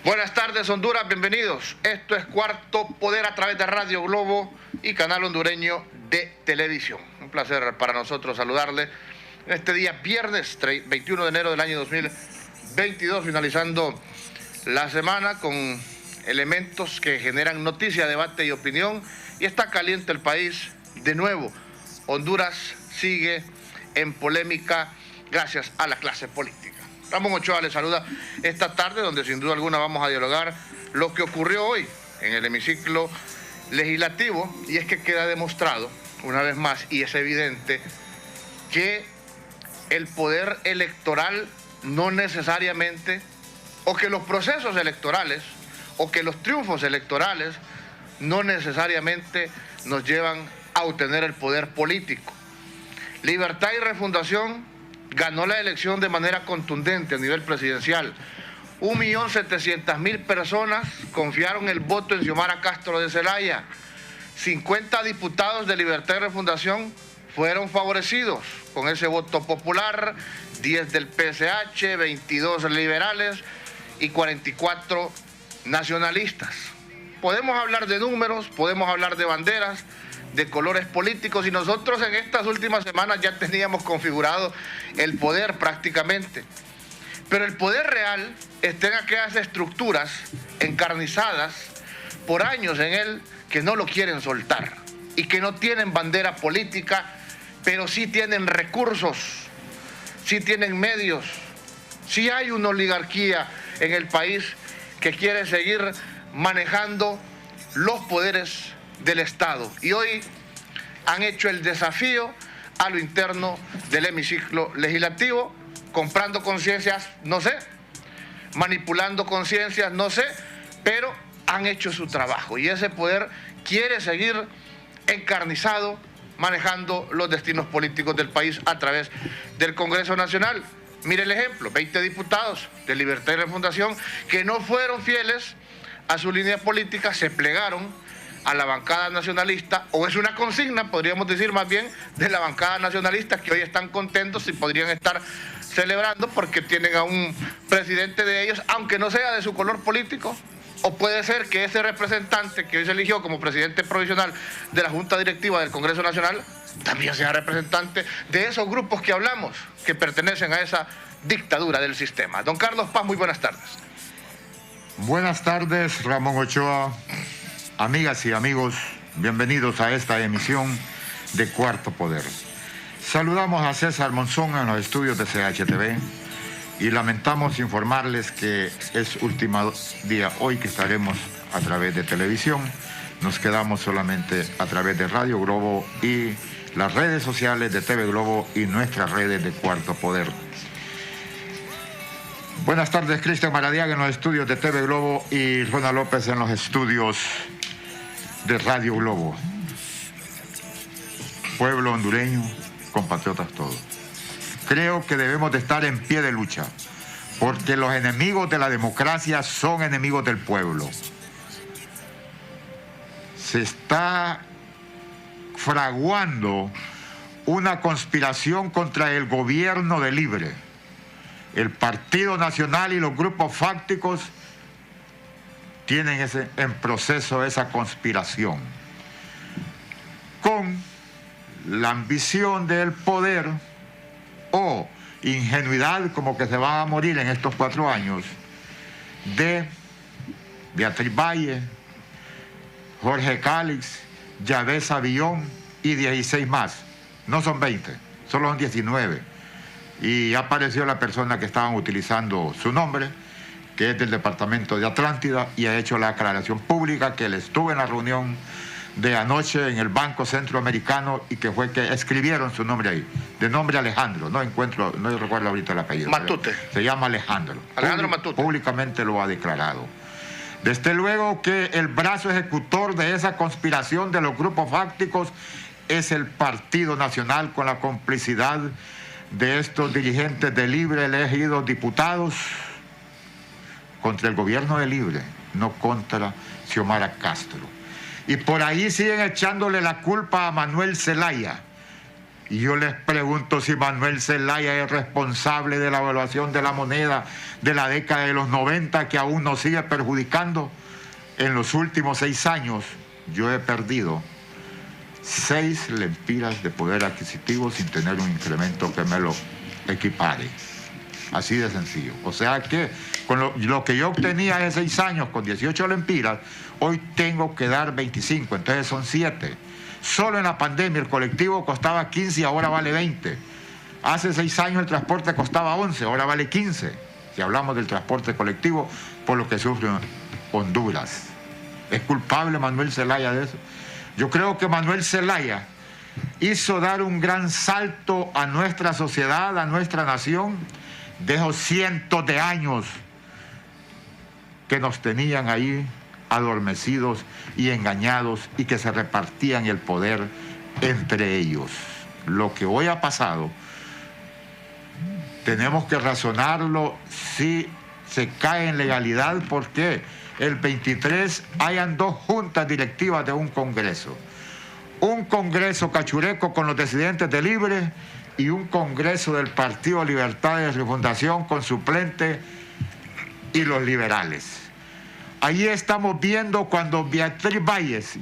Buenas tardes, Honduras, bienvenidos. Esto es Cuarto Poder a través de Radio Globo y Canal Hondureño de Televisión. Un placer para nosotros saludarle en este día viernes 21 de enero del año 2022, finalizando la semana con elementos que generan noticia, debate y opinión. Y está caliente el país de nuevo. Honduras sigue en polémica gracias a la clase política. Ramón Ochoa les saluda esta tarde, donde sin duda alguna vamos a dialogar lo que ocurrió hoy en el hemiciclo legislativo, y es que queda demostrado una vez más, y es evidente, que el poder electoral no necesariamente, o que los procesos electorales, o que los triunfos electorales no necesariamente nos llevan a obtener el poder político. Libertad y Refundación ganó la elección de manera contundente a nivel presidencial. 1.700.000 personas confiaron el voto en Xiomara Castro de Zelaya. 50 diputados de Libertad y Refundación fueron favorecidos con ese voto popular, 10 del PSH, 22 liberales y 44 nacionalistas. Podemos hablar de números, podemos hablar de banderas, de colores políticos, y nosotros en estas últimas semanas ya teníamos configurado el poder prácticamente. Pero el poder real está en aquellas estructuras encarnizadas por años en él que no lo quieren soltar y que no tienen bandera política, pero sí tienen recursos, sí tienen medios, sí hay una oligarquía en el país que quiere seguir manejando los poderes del Estado. Y hoy han hecho el desafío a lo interno del hemiciclo legislativo, comprando conciencias, no sé, manipulando conciencias, no sé, pero han hecho su trabajo. Y ese poder quiere seguir encarnizado, manejando los destinos políticos del país a través del Congreso Nacional. Mire el ejemplo, 20 diputados de Libertad y Refundación que no fueron fieles a su línea política, se plegaron a la bancada nacionalista, o es una consigna, podríamos decir más bien, de la bancada nacionalista, que hoy están contentos y podrían estar celebrando porque tienen a un presidente de ellos, aunque no sea de su color político. O puede ser que ese representante que hoy se eligió como presidente provisional de la Junta Directiva del Congreso Nacional también sea representante de esos grupos que hablamos, que pertenecen a esa dictadura del sistema. Don Carlos Paz, muy buenas tardes. Buenas tardes, Ramón Ochoa. Amigas y amigos, bienvenidos a esta emisión de Cuarto Poder. Saludamos a César Monzón en los estudios de CHTV y lamentamos informarles que es último día hoy que estaremos a través de televisión. Nos quedamos solamente a través de Radio Globo y las redes sociales de TV Globo y nuestras redes de Cuarto Poder. Buenas tardes, Cristian Maradiaga en los estudios de TV Globo y Ronald López en los estudios de Radio Globo. Pueblo hondureño, compatriotas todos. Creo que debemos de estar en pie de lucha, porque los enemigos de la democracia son enemigos del pueblo. Se está fraguando una conspiración contra el gobierno de Libre. El Partido Nacional y los grupos fácticos tienen en proceso esa conspiración con la ambición del poder o ingenuidad, como que se van a morir en estos 4 años, de Beatriz Valle, Jorge Cálix, Yavés Avillón y 16 más. No son 20, solo son 19. Y apareció la persona que estaban utilizando su nombre, que es del departamento de Atlántida, y ha hecho la aclaración pública que él estuvo en la reunión de anoche en el Banco Centroamericano y que fue que escribieron su nombre ahí, de nombre Alejandro, no recuerdo ahorita el apellido. Matute. Se llama Alejandro. Alejandro Matute. Públicamente lo ha declarado. Desde luego que el brazo ejecutor de esa conspiración de los grupos fácticos es el Partido Nacional, con la complicidad de estos dirigentes de Libre elegidos diputados contra el gobierno de Libre, no contra Xiomara Castro. Y por ahí siguen echándole la culpa a Manuel Zelaya Y yo les pregunto si Manuel Zelaya es responsable de la evaluación de la moneda de la década de los 90 que aún nos sigue perjudicando. En los últimos 6 años yo he perdido 6 lempiras de poder adquisitivo sin tener un incremento que me lo equipare. Así de sencillo. O sea que con lo que yo obtenía hace 6 años con 18 lempiras, hoy tengo que dar 25, entonces son 7. Solo en la pandemia el colectivo costaba 15 y ahora vale 20. Hace 6 años el transporte costaba 11, ahora vale 15. Si hablamos del transporte colectivo, por lo que sufre Honduras. ¿Es culpable Manuel Zelaya de eso? Yo creo que Manuel Zelaya hizo dar un gran salto a nuestra sociedad, a nuestra nación, de esos cientos de años que nos tenían ahí adormecidos y engañados y que se repartían el poder entre ellos. Lo que hoy ha pasado, tenemos que razonarlo si se cae en legalidad, porque el 23 hayan 2 juntas directivas de un congreso. Un congreso cachureco con los disidentes de Libre y un congreso del Partido Libertad y Refundación con suplente y los liberales. Ahí estamos viendo cuando Beatriz Valles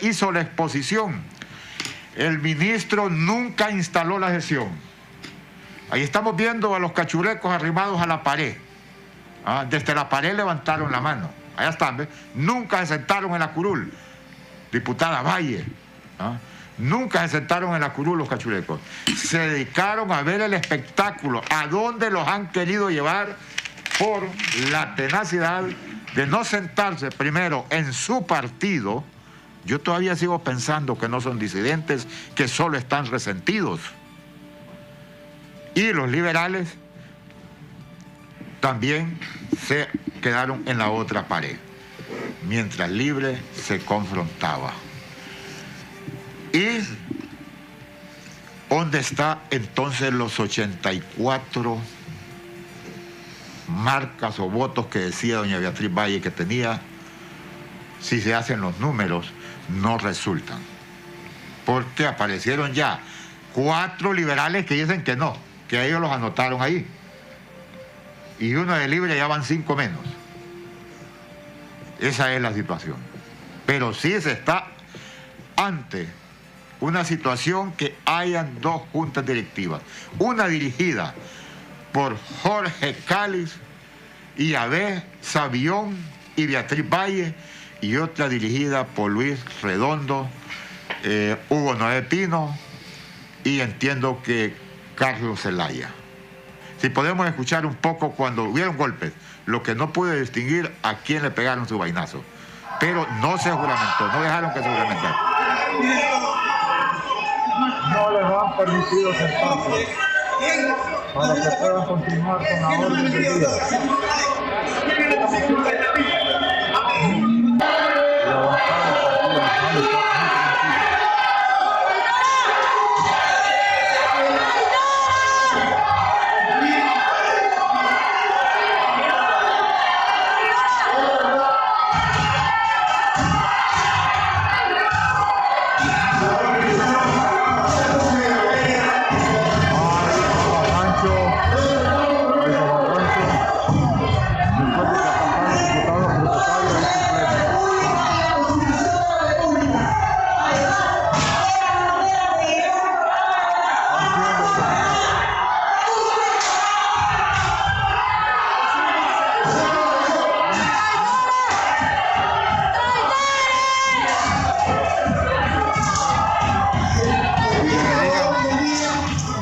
hizo la exposición, el ministro nunca instaló la sesión. Ahí estamos viendo a los cachurecos arrimados a la pared. Desde la pared levantaron la mano. Allá están, ¿ves? Nunca se sentaron en la curul. Diputada Valle. Nunca se sentaron en la curul los cachurecos. Se dedicaron a ver el espectáculo, a dónde los han querido llevar por la tenacidad de no sentarse primero en su partido. Yo todavía sigo pensando que no son disidentes, que solo están resentidos. Y los liberales también se quedaron en la otra pared, mientras Libre se confrontaba. ¿Y dónde está entonces los 84 marcas o votos que decía doña Beatriz Valle que tenía? Si se hacen los números, no resultan. Porque aparecieron ya 4 liberales que dicen que no, que ellos los anotaron ahí. Y uno de Libre ya van 5 menos. Esa es la situación. Pero sí se está ante una situación que hayan 2 juntas directivas. Una dirigida por Jorge Cáliz y Abel Sabión y Beatriz Valle, y otra dirigida por Luis Redondo, Hugo Noé Pino y entiendo que Carlos Zelaya. Si podemos escuchar un poco cuando hubieron golpes, lo que no pude distinguir a quién le pegaron su vainazo, pero no se juramentó, no dejaron que se juramentara. No les han permitido sentarse para que puedan continuar con la orden del día.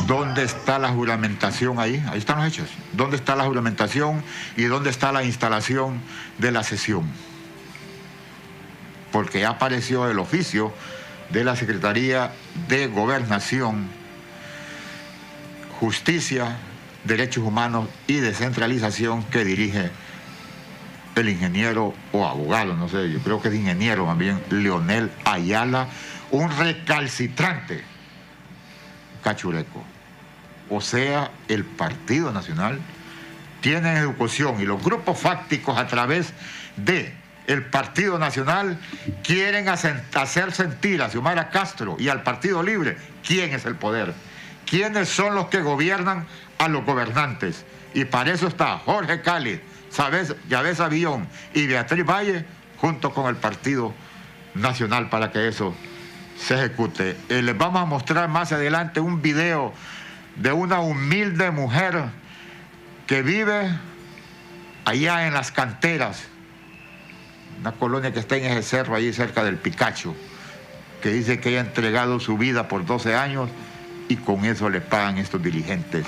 ¿Dónde está la juramentación ahí? Ahí están los hechos. ¿Dónde está la juramentación y dónde está la instalación de la sesión? Porque ya apareció el oficio de la Secretaría de Gobernación, Justicia, Derechos Humanos y Descentralización que dirige el ingeniero o abogado, no sé, yo creo que es ingeniero también, Leonel Ayala, un recalcitrante cachureco. O sea, el Partido Nacional tiene educación y los grupos fácticos a través de el Partido Nacional quieren hacer sentir a Xiomara Castro y al Partido Libre quién es el poder, quiénes son los que gobiernan a los gobernantes. Y para eso está Jorge Cáliz, Yavés Avillón y Beatriz Valle junto con el Partido Nacional para que eso se ejecute. Les vamos a mostrar más adelante un video de una humilde mujer que vive allá en las canteras, una colonia que está en ese cerro allí cerca del Picacho, que dice que ella ha entregado su vida por 12 años y con eso le pagan estos dirigentes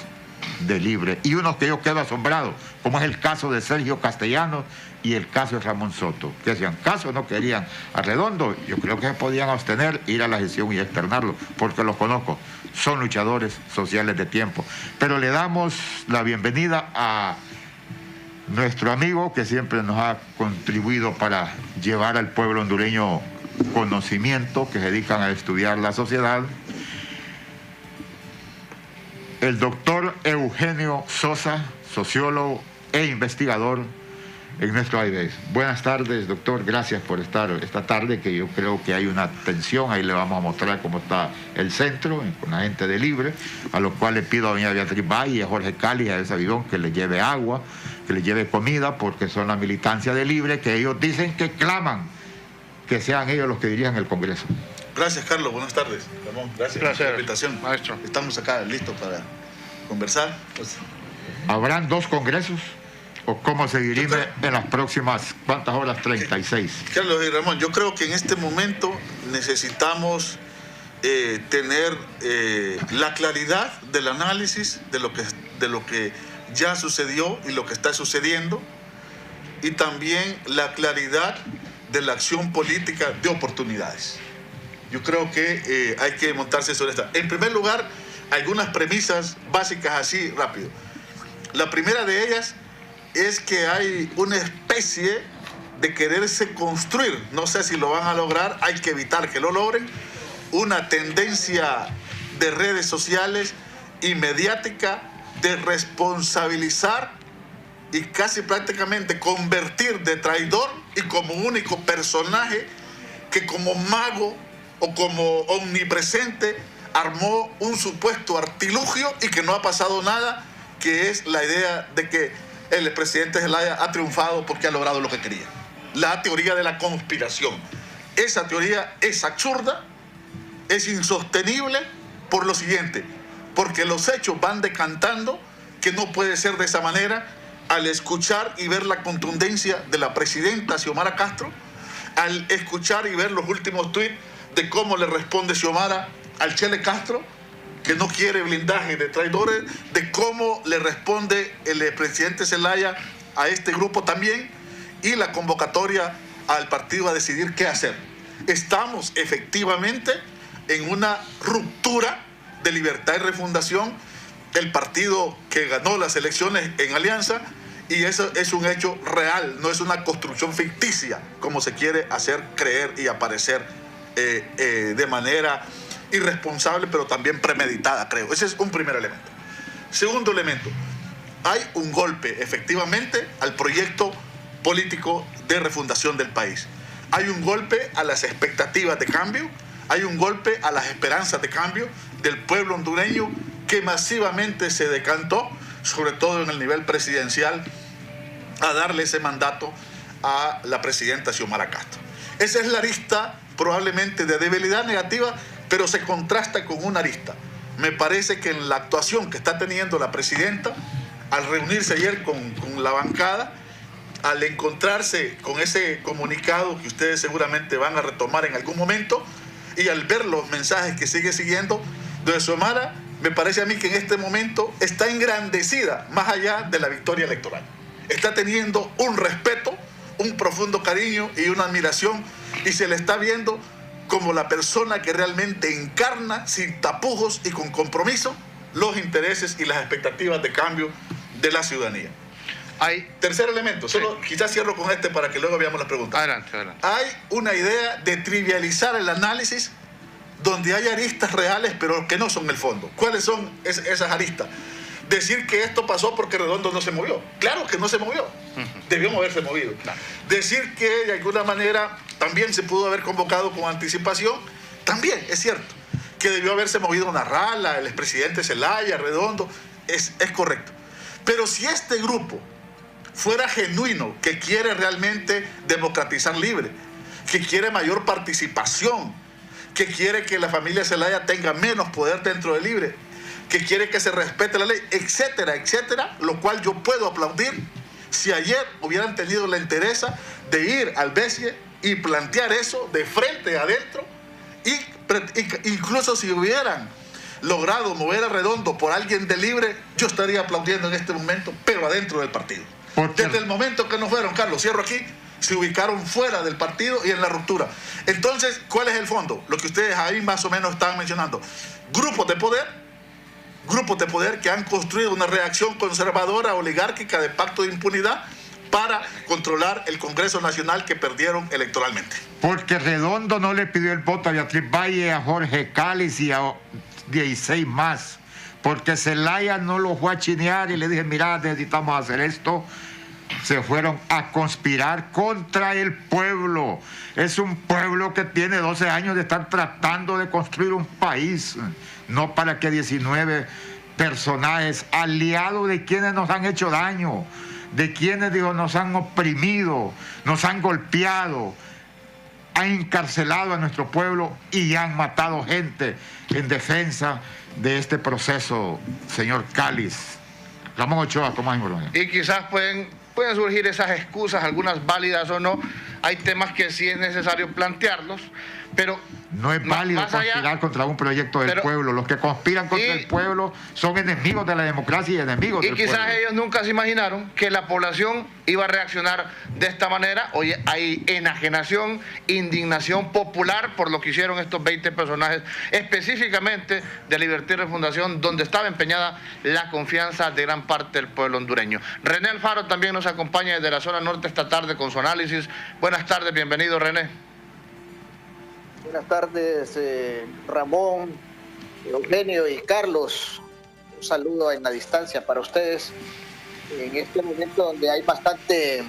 de Libre. Y unos que yo quedo asombrado, como es el caso de Sergio Castellanos y el caso de Ramón Soto, que hacían caso, no querían a Redondo. Yo creo que se podían abstener, ir a la gestión y externarlo, porque los conozco, son luchadores sociales de tiempo. Pero le damos la bienvenida a nuestro amigo que siempre nos ha contribuido para llevar al pueblo hondureño conocimiento, que se dedican a estudiar la sociedad, el doctor Eugenio Sosa, sociólogo e investigador en nuestro AIBES. Buenas tardes, doctor, gracias por estar esta tarde, que yo creo que hay una tensión, ahí le vamos a mostrar cómo está el centro, con la gente de Libre, a lo cual le pido a doña Beatriz Valle, a Jorge Cáliz, a ese bidón, que le lleve agua, que le lleve comida, porque son la militancia de Libre, que ellos dicen que claman que sean ellos los que dirijan el Congreso. Gracias, Carlos. Buenas tardes. Ramón, gracias por la invitación. Maestro. Estamos acá listos para conversar. ¿Habrán 2 congresos? ¿O cómo se dirime en las próximas, cuántas horas? 36. Carlos y Ramón, yo creo que en este momento necesitamos tener la claridad del análisis de lo que ya sucedió y lo que está sucediendo, y también la claridad de la acción política de oportunidades. Yo creo que hay que montarse sobre esta. En primer lugar, algunas premisas básicas así rápido. La primera de ellas es que hay una especie de quererse construir, no sé si lo van a lograr, hay que evitar que lo logren, una tendencia de redes sociales y mediática de responsabilizar y casi prácticamente convertir de traidor y como único personaje que como mago o como omnipresente armó un supuesto artilugio y que no ha pasado nada, que es la idea de que el presidente Zelaya ha triunfado porque ha logrado lo que quería. La teoría de la conspiración. Esa teoría es absurda, es insostenible por lo siguiente, porque los hechos van decantando que no puede ser de esa manera al escuchar y ver la contundencia de la presidenta Xiomara Castro, al escuchar y ver los últimos tuits de cómo le responde Xiomara al Chele Castro, que no quiere blindaje de traidores, de cómo le responde el presidente Zelaya a este grupo también, y la convocatoria al partido a decidir qué hacer. Estamos efectivamente en una ruptura de Libertad y Refundación, el partido que ganó las elecciones en alianza, y eso es un hecho real, no es una construcción ficticia, como se quiere hacer creer y aparecer de manera irresponsable, pero también premeditada, creo. Ese es un primer elemento. Segundo elemento, hay un golpe, efectivamente, al proyecto político de refundación del país. Hay un golpe a las expectativas de cambio, hay un golpe a las esperanzas de cambio del pueblo hondureño que masivamente se decantó, sobre todo en el nivel presidencial, a darle ese mandato a la presidenta Xiomara Castro. Esa es la arista probablemente de debilidad negativa, pero se contrasta con una arista. Me parece que en la actuación que está teniendo la presidenta, al reunirse ayer con la bancada, al encontrarse con ese comunicado que ustedes seguramente van a retomar en algún momento, y al ver los mensajes que sigue siguiendo de Xiomara, me parece a mí que en este momento está engrandecida más allá de la victoria electoral. Está teniendo un respeto, un profundo cariño y una admiración, y se le está viendo como la persona que realmente encarna sin tapujos y con compromiso los intereses y las expectativas de cambio de la ciudadanía. Tercer elemento, solo quizás cierro con este para que luego veamos las preguntas. Adelante, adelante. Hay una idea de trivializar el análisis donde hay aristas reales pero que no son el fondo. ¿Cuáles son esas aristas? Decir que esto pasó porque Redondo no se movió. Claro que no se movió. debió haberse movido. Decir que de alguna manera también se pudo haber convocado con anticipación, también es cierto. Que debió haberse movido Narrala, el expresidente Zelaya, Redondo, es correcto. Pero si este grupo fuera genuino, que quiere realmente democratizar Libre, que quiere mayor participación, que quiere que la familia Zelaya tenga menos poder dentro de Libre, que quiere que se respete la ley, etcétera, etcétera, lo cual yo puedo aplaudir si ayer hubieran tenido la entereza de ir al BESIE y plantear eso de frente adentro, y incluso si hubieran logrado mover a Redondo por alguien de Libre, yo estaría aplaudiendo en este momento, pero adentro del partido. Desde el momento que no fueron, Carlos, cierro aquí, se ubicaron fuera del partido y en la ruptura. Entonces, ¿cuál es el fondo? Lo que ustedes ahí más o menos estaban mencionando. Grupos de poder que han construido una reacción conservadora, oligárquica, de pacto de impunidad para controlar el Congreso Nacional que perdieron electoralmente. Porque Redondo no le pidió el voto a Beatriz Valle, a Jorge Cáliz y a 16 más. Porque Zelaya no lo fue a chinear y le dije, mira, necesitamos hacer esto. Se fueron a conspirar contra el pueblo. Es un pueblo que tiene 12 años de estar tratando de construir un país. No para que 19 personajes aliados de quienes nos han hecho daño, de quienes nos han oprimido, nos han golpeado, han encarcelado a nuestro pueblo y han matado gente en defensa de este proceso, señor Cáliz. Ramón Ochoa, ¿cómo hay, Morón? Y quizás pueden surgir esas excusas, algunas válidas o no. Hay temas que sí es necesario plantearlos, pero no es válido conspirar contra un proyecto del pueblo. Los que conspiran contra el pueblo son enemigos de la democracia y enemigos del pueblo. Y quizás ellos nunca se imaginaron que la población iba a reaccionar de esta manera. Hoy hay enajenación, indignación popular por lo que hicieron estos 20 personajes, específicamente de Libertad y Refundación, donde estaba empeñada la confianza de gran parte del pueblo hondureño. René Alfaro también nos acompaña desde la zona norte esta tarde con su análisis. Buenas tardes, bienvenido, René. Buenas tardes, Ramón, Eugenio y Carlos. Un saludo en la distancia para ustedes en este momento donde hay bastante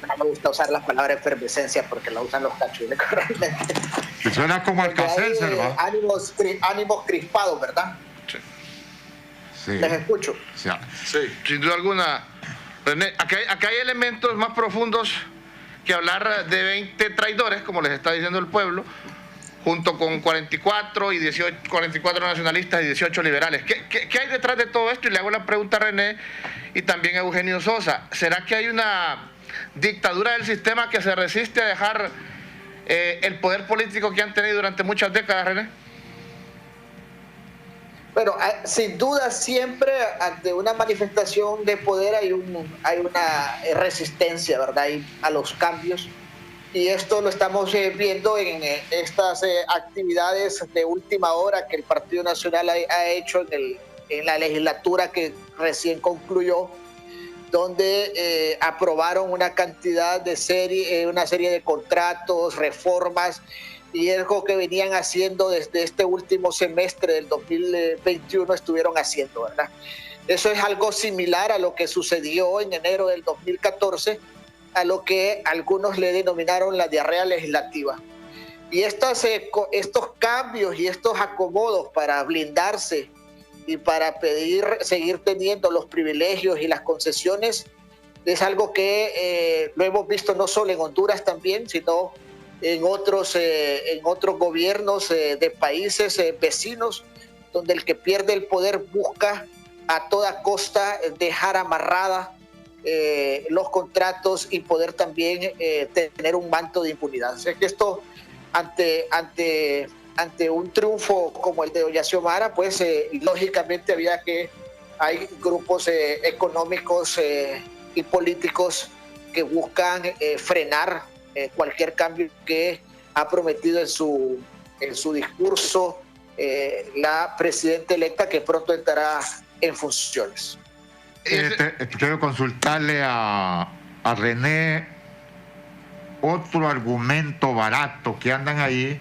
no me gusta usar la palabra efervescencia porque la usan los cachules realmente. Suena como Alcacelser, ¿verdad? Ánimos crispados, ¿verdad? Sí. Sí. Les escucho. Sí. Sin duda alguna, René, acá hay elementos más profundos que hablar de 20 traidores, como les está diciendo el pueblo, junto con 44 nacionalistas y 18 liberales. ¿Qué hay detrás de todo esto? Y le hago la pregunta a René y también a Eugenio Sosa. ¿Será que hay una dictadura del sistema que se resiste a dejar el poder político que han tenido durante muchas décadas, René? Bueno, sin duda siempre ante una manifestación de poder hay una resistencia, ¿verdad? A los cambios. Y esto lo estamos viendo en estas actividades de última hora que el Partido Nacional ha hecho en la legislatura que recién concluyó, donde aprobaron una cantidad de una serie de contratos, reformas, y algo que venían haciendo desde este último semestre del 2021 estuvieron haciendo, ¿verdad? Eso es algo similar a lo que sucedió en enero del 2014, a lo que algunos le denominaron la diarrea legislativa. Y estos cambios y estos acomodos para blindarse y para seguir teniendo los privilegios y las concesiones es algo que lo hemos visto no solo en Honduras también, sino en otros gobiernos de países vecinos, donde el que pierde el poder busca a toda costa dejar amarrada los contratos y poder también tener un manto de impunidad. O sea que esto, ante un triunfo como el de Doña Xiomara, pues lógicamente hay grupos económicos y políticos que buscan frenar cualquier cambio que ha prometido en su discurso la presidenta electa, que pronto entrará en funciones. Quiero consultarle a René otro argumento barato que andan ahí,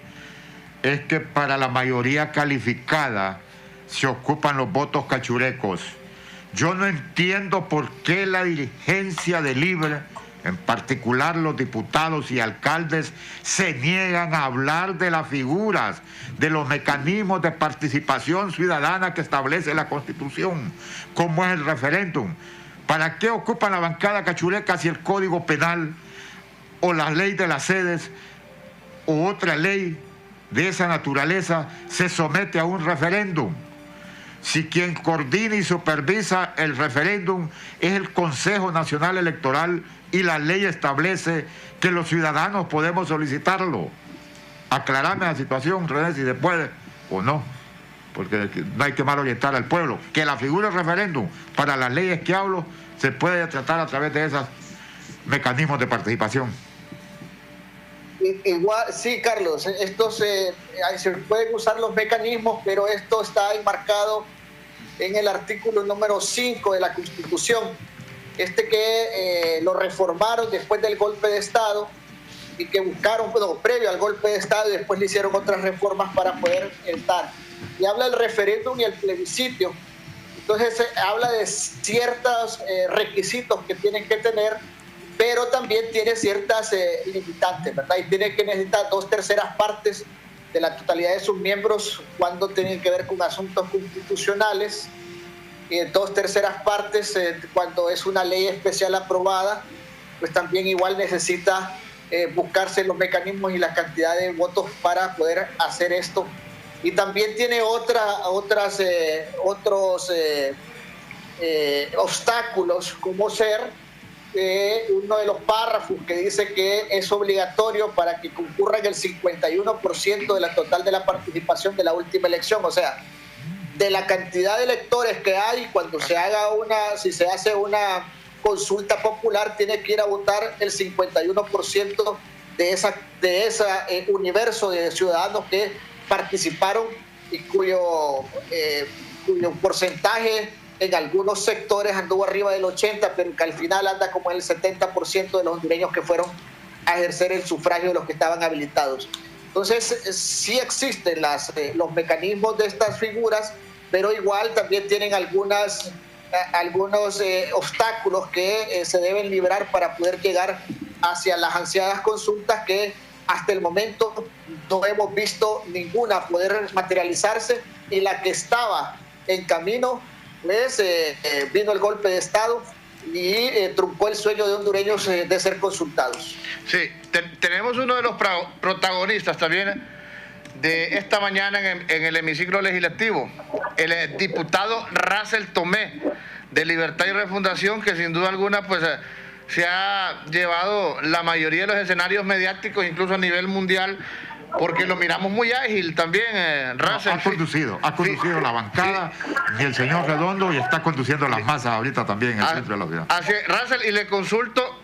es que para la mayoría calificada se ocupan los votos cachurecos. Yo no entiendo por qué la dirigencia de Libre, en particular los diputados y alcaldes, se niegan a hablar de las figuras, de los mecanismos de participación ciudadana que establece la Constitución, como es el referéndum. ¿Para qué ocupan la bancada cachureca si el Código Penal o la ley de las sedes o otra ley de esa naturaleza se somete a un referéndum? Si quien coordina y supervisa el referéndum es el Consejo Nacional Electoral y la ley establece que los ciudadanos podemos solicitarlo. Aclarame la situación, René, si se puede o no, porque no hay que mal orientar al pueblo. Que la figura del referéndum, para las leyes que hablo, se puede tratar a través de esos mecanismos de participación. Igual, sí, Carlos, se pueden usar los mecanismos, pero esto está enmarcado en el artículo número 5 de la Constitución, que lo reformaron después del golpe de Estado y que buscaron, previo al golpe de Estado, y después le hicieron otras reformas para poder estar. Y habla del referéndum y el plebiscito. Entonces habla de ciertos requisitos que tienen que tener, pero también tiene ciertas limitantes, ¿verdad? Y tiene que necesitar 2/3 partes de la totalidad de sus miembros cuando tienen que ver con asuntos constitucionales, y 2/3 partes cuando es una ley especial aprobada, pues también igual necesita buscarse los mecanismos y la cantidad de votos para poder hacer esto. Y también tiene otros obstáculos, como ser uno de los párrafos que dice que es obligatorio para que concurran el 51% de la total de la participación de la última elección. O sea, de la cantidad de electores que hay, cuando si se hace una consulta popular, tiene que ir a votar el 51% de ese universo de ciudadanos que participaron y cuyo porcentaje en algunos sectores anduvo arriba del 80%, pero que al final anda como el 70% de los hondureños que fueron a ejercer el sufragio de los que estaban habilitados. Entonces, sí existen los mecanismos de estas figuras, pero igual también tienen algunos obstáculos que se deben librar para poder llegar hacia las ansiadas consultas, que hasta el momento no hemos visto ninguna poder materializarse, y la que estaba en camino, pues vino el golpe de Estado y truncó el sueño de hondureños de ser consultados. Sí, tenemos uno de los protagonistas también de esta mañana en el hemiciclo legislativo, el diputado Russell Tomé, de Libertad y Refundación, que sin duda alguna pues se ha llevado la mayoría de los escenarios mediáticos, incluso a nivel mundial, porque lo miramos muy ágil también, Russell. Ha conducido la bancada y el señor Redondo, y está conduciendo las masas ahorita también en el centro de la ciudad. Así es, Russell, y le consulto,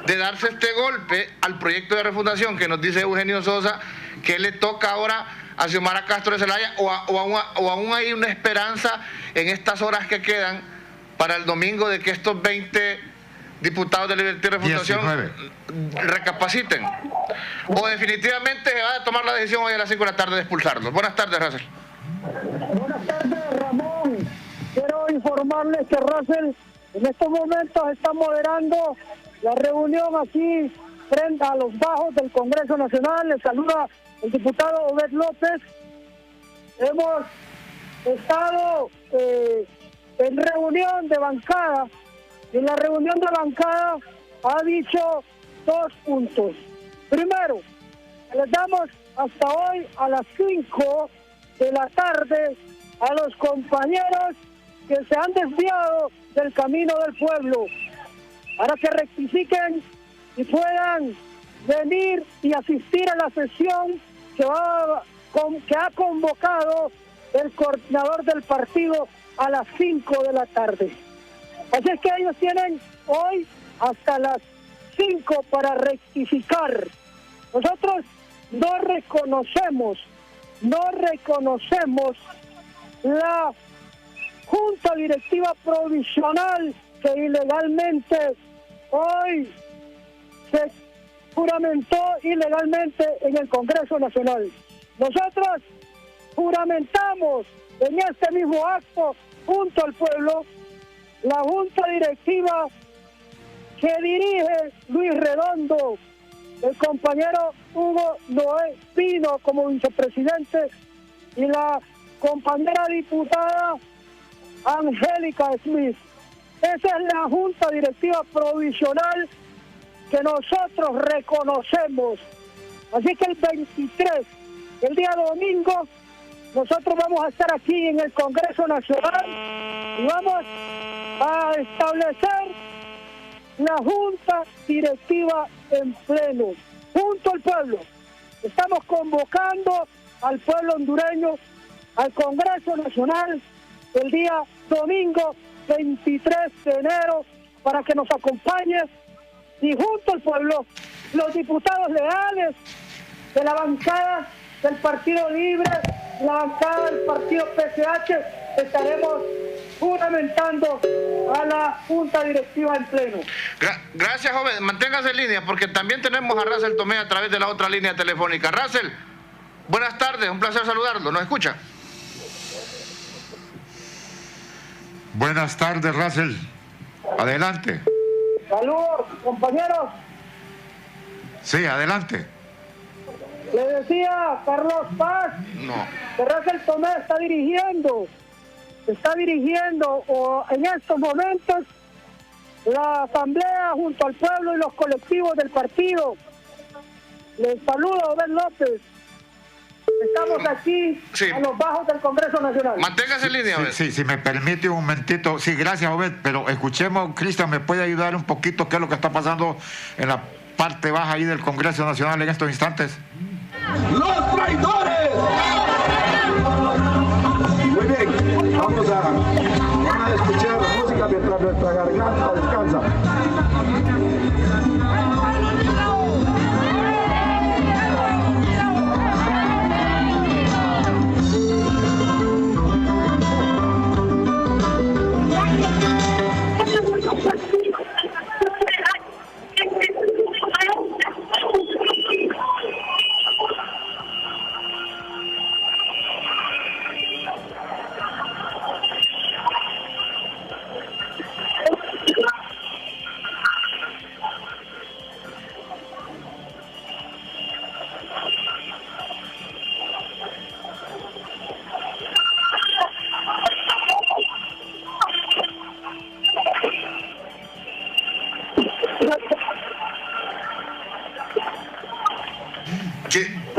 de darse este golpe al proyecto de refundación que nos dice Eugenio Sosa, ¿qué le toca ahora a Xiomara Castro de Zelaya, o aún hay una esperanza en estas horas que quedan para el domingo de que estos 20 diputados de Libertad y Refundación 19 recapaciten? ¿O definitivamente se va a tomar la decisión hoy a las 5 de la tarde de expulsarlos? Buenas tardes, Russell. Buenas tardes, Ramón. Quiero informarles que Russell en estos momentos está moderando la reunión aquí frente a los bajos del Congreso Nacional. Le saluda el diputado Obed López. Hemos estado en reunión de bancada, y en la reunión de bancada ha dicho 2 puntos. Primero, les damos hasta hoy a las 5 de la tarde a los compañeros que se han desviado del camino del pueblo, para que rectifiquen y puedan venir y asistir a la sesión que ha convocado el coordinador del partido a las 5 de la tarde. Así es que ellos tienen hoy hasta las 5 para rectificar. Nosotros no reconocemos la Junta Directiva Provisional que ilegalmente hoy se juramentó ilegalmente en el Congreso Nacional. Nosotros juramentamos en este mismo acto junto al pueblo la junta directiva que dirige Luis Redondo, el compañero Hugo Noé Pino como vicepresidente y la compañera diputada Angélica Smith. Esa es la junta directiva provisional que nosotros reconocemos. Así que el 23, el día domingo, nosotros vamos a estar aquí en el Congreso Nacional y vamos a establecer la junta directiva en pleno, junto al pueblo. Estamos convocando al pueblo hondureño al Congreso Nacional el día domingo 23 de enero para que nos acompañe y junto al pueblo, los diputados leales de la bancada del Partido Libre, la bancada del Partido PCH, estaremos juramentando a la Junta Directiva en pleno. Gracias, joven. Manténgase en línea porque también tenemos a Russell Tomé a través de la otra línea telefónica. Russell, buenas tardes, un placer saludarlo. ¿Nos escucha? Buenas tardes, Russell. Adelante. Saludos, compañeros. Sí, adelante. Le decía Carlos Paz que Russell Tomé está dirigiendo en estos momentos la asamblea junto al pueblo y los colectivos del partido. Les saludo, Obed López. Estamos aquí a los bajos del Congreso Nacional. Manténgase en línea, Obed. Sí, si me permite un momentito. Sí, gracias, Obed, pero escuchemos, Cristian, ¿me puede ayudar un poquito qué es lo que está pasando en la parte baja ahí del Congreso Nacional en estos instantes? ¡Los traidores! Muy bien, vamos a escuchar la música mientras nuestra garganta descansa.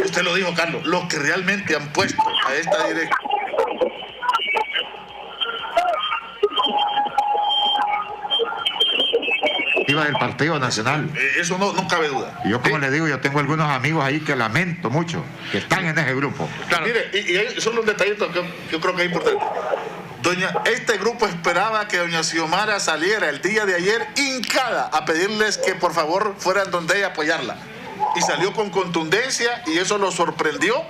Usted lo dijo, Carlos, los que realmente han puesto a esta directiva. Del Partido Nacional. Eso no cabe duda. Y yo, como le digo, yo tengo algunos amigos ahí que lamento mucho, que están en ese grupo. Claro. Mire, y son los detallitos que yo creo que es importante. Este grupo esperaba que doña Xiomara saliera el día de ayer hincada a pedirles que por favor fueran donde ella a apoyarla. Y salió con contundencia y eso lo sorprendió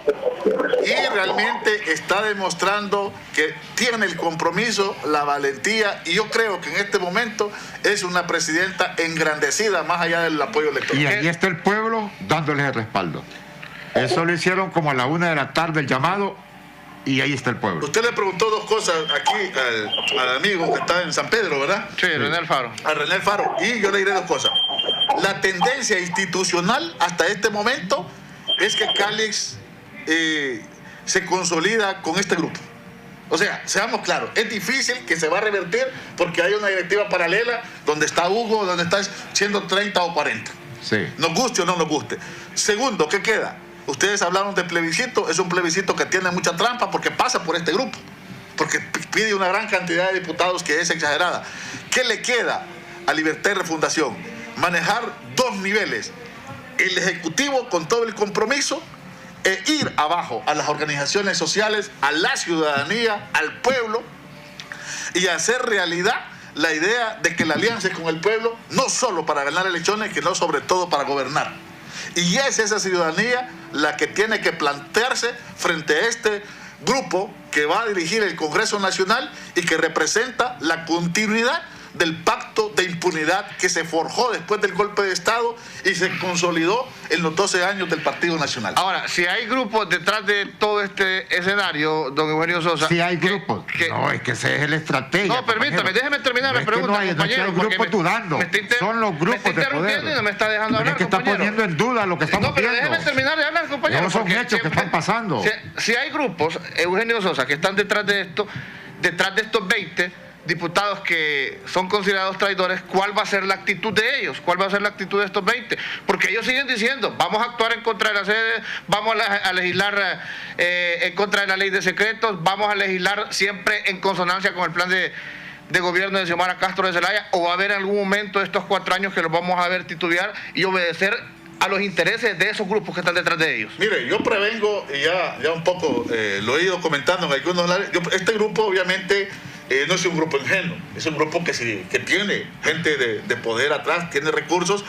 y realmente está demostrando que tiene el compromiso, la valentía y yo creo que en este momento es una presidenta engrandecida más allá del apoyo electoral. Y ahí está el pueblo dándoles el respaldo. Eso lo hicieron como a la 1 de la tarde el llamado y ahí está el pueblo. Usted le preguntó dos cosas aquí al amigo que está en San Pedro, ¿verdad? Sí, René Alfaro. A René Alfaro. Y yo le diré dos cosas. La tendencia institucional hasta este momento es que Calix se consolida con este grupo. O sea, seamos claros, es difícil que se va a revertir porque hay una directiva paralela donde está Hugo, donde está siendo 30 o 40. Sí. Nos guste o no nos guste. Segundo, ¿qué queda? Ustedes hablaron de plebiscito, es un plebiscito que tiene mucha trampa porque pasa por este grupo, porque pide una gran cantidad de diputados que es exagerada. ¿Qué le queda a Libertad y Refundación? Manejar dos niveles, el ejecutivo con todo el compromiso e ir abajo a las organizaciones sociales, a la ciudadanía, al pueblo y hacer realidad la idea de que la alianza es con el pueblo, no solo para ganar elecciones, sino sobre todo para gobernar. Y es esa ciudadanía la que tiene que plantearse frente a este grupo que va a dirigir el Congreso Nacional y que representa la continuidad del pacto de impunidad que se forjó después del golpe de Estado y se consolidó en los 12 años del Partido Nacional. Ahora, si hay grupos detrás de todo este escenario, don Eugenio Sosa... Si hay grupos. No, es que ese es el estrategia. No, permítame, déjeme terminar la pregunta, no hay compañero. grupos dudando. Son los grupos de poder. Y no me está dejando hablar, es que está poniendo en duda lo que estamos viendo. No, pero déjeme terminar de hablar, compañero. No son hechos que están pasando. Si hay grupos, Eugenio Sosa, que están detrás de esto, detrás de estos 20 diputados que son considerados traidores, ¿cuál va a ser la actitud de ellos? ¿Cuál va a ser la actitud de estos 20? Porque ellos siguen diciendo, vamos a actuar en contra de la sede, vamos a legislar en contra de la ley de secretos, vamos a legislar siempre en consonancia con el plan de gobierno de Xiomara Castro de Zelaya, o va a haber algún momento de estos 4 años que los vamos a ver titubear y obedecer a los intereses de esos grupos que están detrás de ellos. Mire, yo prevengo, y ya un poco lo he ido comentando en algunos lados, este grupo obviamente no es un grupo ingenuo, es un grupo que tiene gente de poder atrás, tiene recursos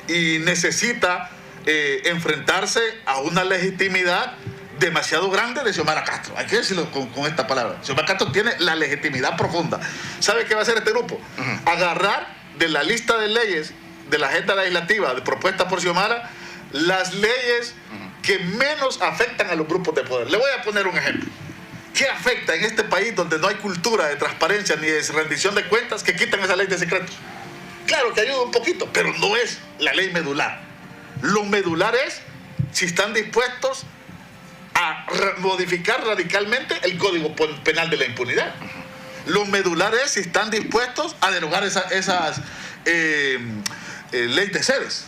y necesita enfrentarse a una legitimidad demasiado grande de Xiomara Castro. Hay que decirlo con esta palabra. Xiomara Castro tiene la legitimidad profunda. ¿Sabe qué va a hacer este grupo? Agarrar de la lista de leyes de la agenda legislativa de propuestas por Xiomara las leyes que menos afectan a los grupos de poder. Le voy a poner un ejemplo. ¿Qué afecta en este país donde no hay cultura de transparencia ni de rendición de cuentas que quitan esa ley de secretos? Claro que ayuda un poquito, pero no es la ley medular. Lo medular es si están dispuestos a modificar radicalmente el Código Penal de la impunidad. Lo medular es si están dispuestos a derogar esas leyes de sedes,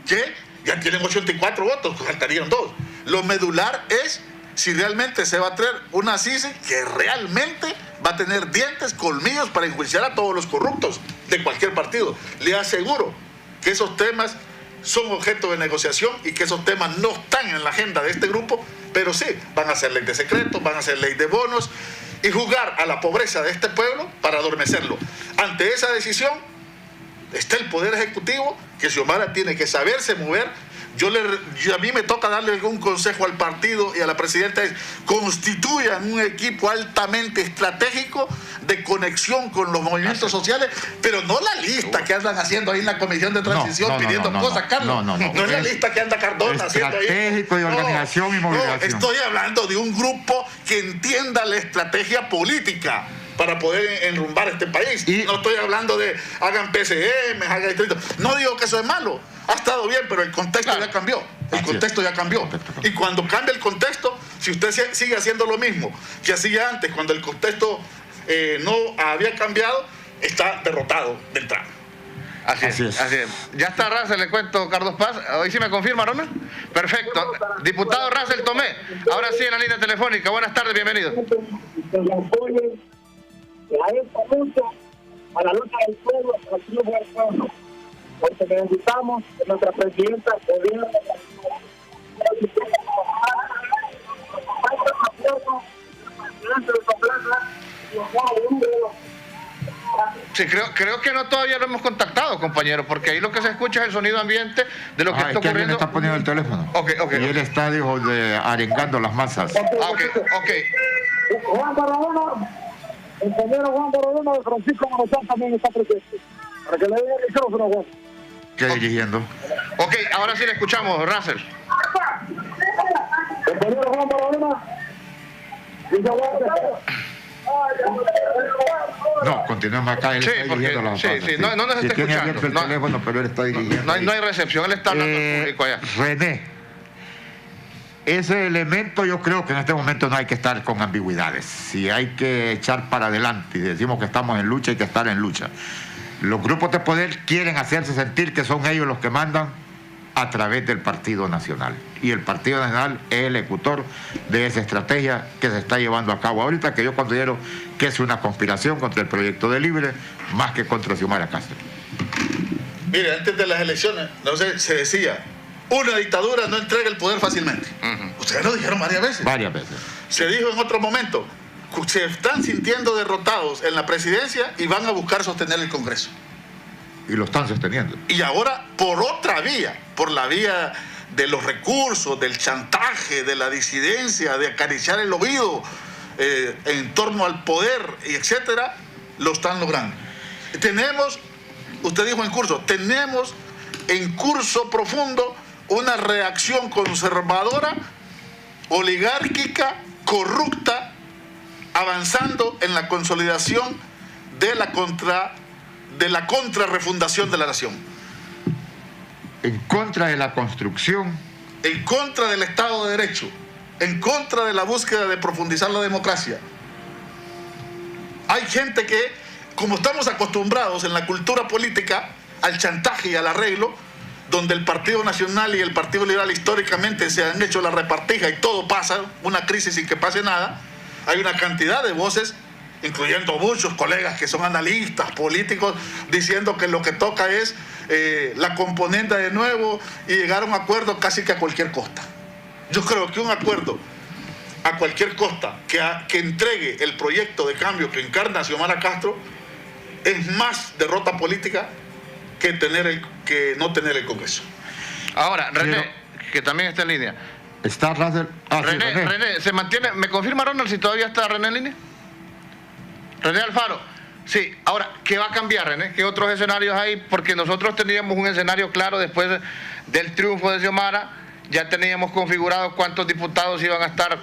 que ya tienen 84 votos, faltarían 2. Lo medular es si realmente se va a traer una CICE que realmente va a tener dientes, colmillos para enjuiciar a todos los corruptos de cualquier partido. Le aseguro que esos temas son objeto de negociación y que esos temas no están en la agenda de este grupo, pero sí, van a ser ley de secretos, van a ser ley de bonos y jugar a la pobreza de este pueblo para adormecerlo. Ante esa decisión está el Poder Ejecutivo, que Xiomara tiene que saberse mover. A mí me toca darle algún consejo al partido y a la presidenta: constituyan un equipo altamente estratégico de conexión con los movimientos sociales, pero no la lista que andan haciendo ahí en la Comisión de Transición pidiendo cosas, Carlos. No es la lista que anda Cardona haciendo ahí. Estratégico de organización y movilización. No, estoy hablando de un grupo que entienda la estrategia política para poder enrumbar este país. No estoy hablando de hagan PCM, hagan distrito. No digo que eso es malo. Ha estado bien, pero el contexto ya cambió. El contexto ya cambió. Y cuando cambia el contexto, si usted sigue haciendo lo mismo que hacía antes, cuando el contexto no había cambiado, está derrotado de entrada. Así es. Ya está Russell, le cuento, Carlos Paz. Hoy sí me confirma, Ronald. Perfecto. Diputado Russell Tomé, ahora sí en la línea telefónica. Buenas tardes, bienvenido. A esta lucha, a la lucha del pueblo, a la lucha del pueblo, porque necesitamos que nuestra presidenta gobierno Sí, creo que no todavía lo hemos contactado, compañero, porque ahí lo que se escucha es el sonido ambiente de lo que está ocurriendo. Alguien está poniendo el teléfono. Y él está, arengando las masas. Juan Barahona, el compañero Juan Barahona de Francisco Manozán también está presente. Para que le dé el micrófono, Juan. ¿Qué dirigiendo? Ahora sí le escuchamos, Russell. Compañero Juan Barahona. No, continuemos acá, él está dirigiendo las masas. No nos está escuchando. Tiene abierto el teléfono, pero él está dirigiendo. No hay recepción, él está hablando al público allá. René, ese elemento yo creo que en este momento no hay que estar con ambigüedades. Si hay que echar para adelante y decimos que estamos en lucha, hay que estar en lucha. Los grupos de poder quieren hacerse sentir que son ellos los que mandan a través del Partido Nacional. Y el Partido Nacional es el ejecutor de esa estrategia que se está llevando a cabo ahorita, que yo considero que es una conspiración contra el proyecto de Libre, más que contra Xiomara Castro. Mire, antes de las elecciones, se decía, una dictadura no entrega el poder fácilmente. Ustedes lo dijeron varias veces. Varias veces. Se dijo en otro momento, se están sintiendo derrotados en la presidencia y van a buscar sostener el Congreso. Y lo están sosteniendo. Y ahora, por otra vía, por la vía de los recursos, del chantaje, de la disidencia, de acariciar el oído en torno al poder, y etcétera, lo están logrando. Tenemos, usted dijo en curso, tenemos en curso profundo una reacción conservadora, oligárquica, corrupta, avanzando en la consolidación de la contrarrefundación de la nación. En contra de la construcción. En contra del Estado de Derecho, en contra de la búsqueda de profundizar la democracia. Hay gente que, como estamos acostumbrados en la cultura política al chantaje y al arreglo, donde el Partido Nacional y el Partido Liberal históricamente se han hecho la repartija y todo pasa, una crisis sin que pase nada, hay una cantidad de voces, incluyendo muchos colegas que son analistas políticos, diciendo que lo que toca es la componente de nuevo y llegar a un acuerdo casi que a cualquier costa. Yo creo que un acuerdo a cualquier costa que entregue el proyecto de cambio que encarna Xiomara Castro es más derrota política que no tener el Congreso. Ahora, René, que también está en línea. Está Russell. René, ¿se mantiene? ¿Me confirma Ronald si todavía está René en línea? René Alfaro. Sí, ahora, ¿qué va a cambiar, René? ¿Qué otros escenarios hay? Porque nosotros teníamos un escenario claro después del triunfo de Xiomara, ya teníamos configurado cuántos diputados iban a estar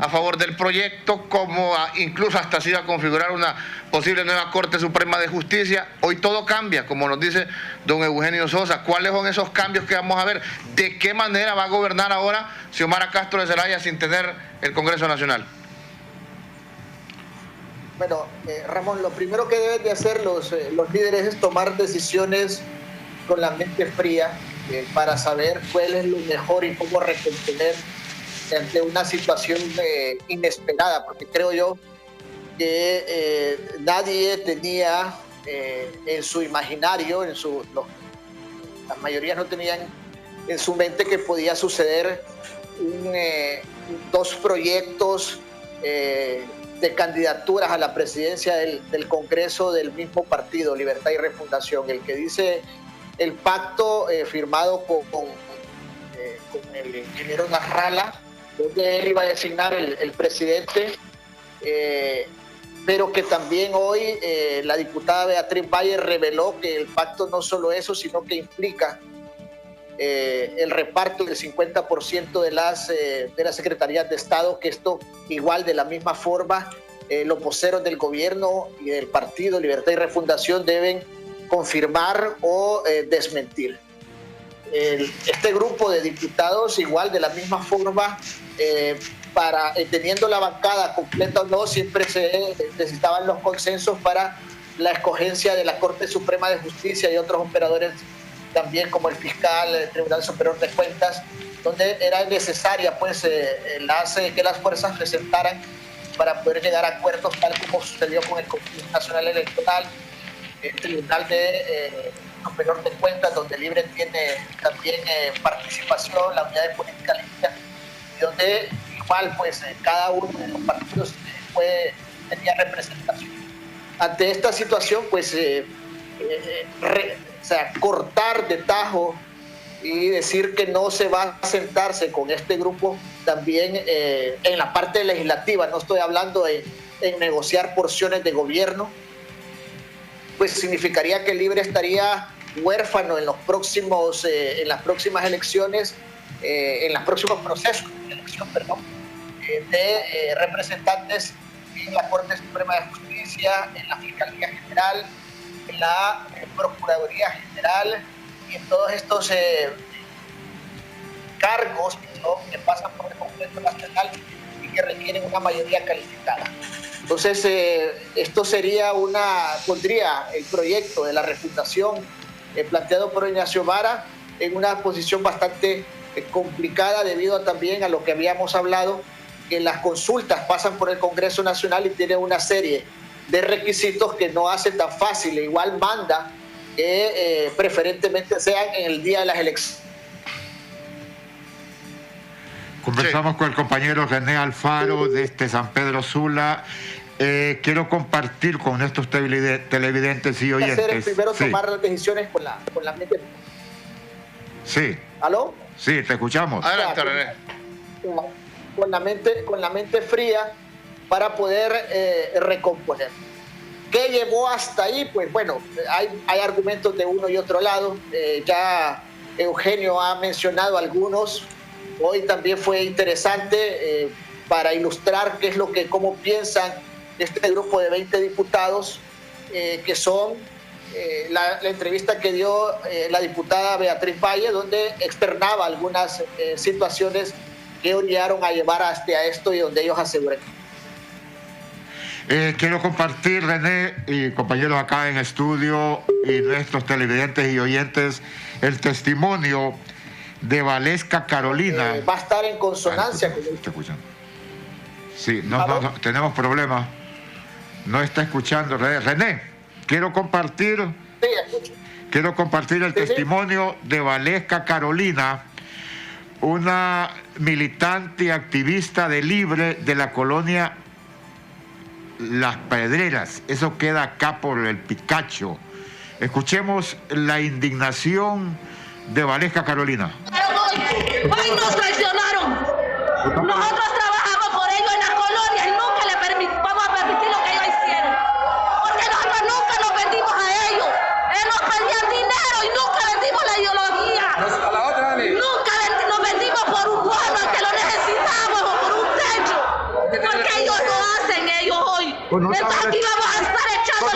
a favor del proyecto, como incluso hasta se iba a configurar una posible nueva Corte Suprema de Justicia. Hoy todo cambia, como nos dice don Eugenio Sosa. ¿Cuáles son esos cambios que vamos a ver? ¿De qué manera va a gobernar ahora Xiomara Castro de Zelaya sin tener el Congreso Nacional? Bueno, Ramón, lo primero que deben de hacer los líderes es tomar decisiones con la mente fría para saber cuál es lo mejor y cómo recomponer ante una situación inesperada, porque creo yo que nadie tenía en su imaginario, las mayorías no tenían en su mente que podía suceder dos proyectos de candidaturas a la presidencia del Congreso del mismo partido, Libertad y Refundación, el que dice el pacto firmado con el ingeniero Nasralla, donde él iba a designar el presidente, pero que también hoy la diputada Beatriz Valle reveló que el pacto no solo eso, sino que implica el reparto del 50% de las secretarías de Estado, que esto igual de la misma forma los voceros del gobierno y del partido Libertad y Refundación deben confirmar o desmentir. Este grupo de diputados igual de la misma forma, teniendo la bancada completa o no, siempre se necesitaban los consensos para la escogencia de la Corte Suprema de Justicia y otros operadores también, como el fiscal, el Tribunal Superior de Cuentas, donde era necesaria pues que las fuerzas presentaran para poder llegar a acuerdos, tal como sucedió con el Consejo Nacional Electoral, el Tribunal Superior de Cuentas, donde Libre tiene también participación, la Unidad de Política Limpia, y donde igual pues cada uno de los partidos tenía representación. Ante esta situación pues cortar de tajo y decir que no se va a sentarse con este grupo también en la parte legislativa, no estoy hablando en negociar porciones de gobierno, pues significaría que Libre estaría huérfano en las próximas elecciones, en los próximos procesos de elección, de representantes en la Corte Suprema de Justicia, en la Fiscalía General, en la Procuraduría General y en todos estos cargos que pasan por el Congreso Nacional y que requieren una mayoría calificada. Entonces, esto pondría el proyecto de la refundación planteado por Ignacio Vara en una posición bastante complicada debido también a lo que habíamos hablado, que las consultas pasan por el Congreso Nacional y tienen una serie de requisitos que no hacen tan fácil. Igual manda que preferentemente sean en el día de las elecciones. Conversamos con el compañero René Alfaro desde San Pedro Sula. Quiero compartir con estos televidentes y oyentes. Primero tomar las decisiones con la mente. Sí. ¿Aló? Sí, te escuchamos. Adelante, René. Con la mente fría para poder recomponer. ¿Qué llevó hasta ahí? Pues bueno, hay argumentos de uno y otro lado. Ya Eugenio ha mencionado algunos. Hoy también fue interesante para ilustrar cómo piensan este grupo de 20 diputados, que son la entrevista que dio la diputada Beatriz Valle, donde externaba algunas situaciones que orillaron a llevar hasta esto y donde ellos aseguran. Quiero compartir, René y compañeros acá en estudio y nuestros televidentes y oyentes, el testimonio de Valesca Carolina. Va a estar en consonancia con ¿Está escuchando? Sí, no, tenemos problemas. No está escuchando, René. Quiero compartir el testimonio de Valesca Carolina, una militante y activista de Libre de la colonia Las Pedreras. Eso queda acá por el Picacho. Escuchemos la indignación de Valesca Carolina. Hoy nos traicionaron. Nosotros trabajamos por ellos en la colonia y nunca vamos a permitir lo que ellos hicieron. Porque nosotros nunca nos vendimos a ellos. Ellos nos pedían dinero y nunca vendimos la ideología. Nunca nos vendimos por un bono que lo necesitamos o por un techo. Porque ellos lo hacen, ellos hoy. Entonces aquí vamos a estar echando